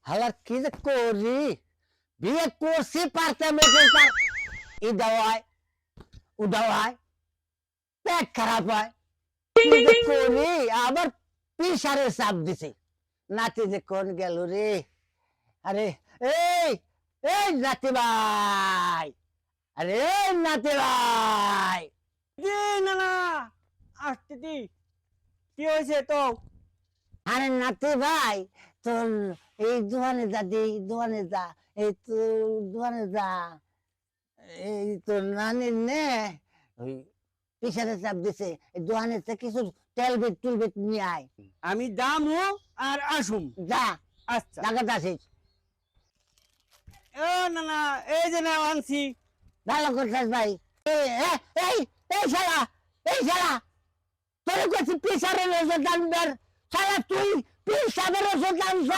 হালার কি যে করি, বিয়ে করছি পারতে মেটে পার, ইদাও হয় উদাও হয়, পেট খারাপ হয়, কি যে করি, আবার প্রেসারের চাপ দিছে। নাতি যে কোন গেল রে, আরে এই এই নাতি ভাই, আরে এই নাতি ভাই, জি না না আসতেছি। কি হয়েছে তো? আরে নাতি ভাই, তোর এই দোকানে যা দে, এই দোকানে যা, এই তো দোকানে যা, এই তো নানির নে ওই প্রেসারের চাপ দিছে, এই দোকানে কিছু তেল বেট টুল বেট নিয়ে আয়। আমি দামু আর আসুম। যা, আচ্ছা। ঢাকাত আসিস। ও না না, এই যে না আনছি। ভালো করছিস ভাই। এই এই এই এই শালা, এই শালা, তোর কাছে প্রেসারের ওষুধ আনবার, শালা তুই প্রেসারের ওষুধ আনছ।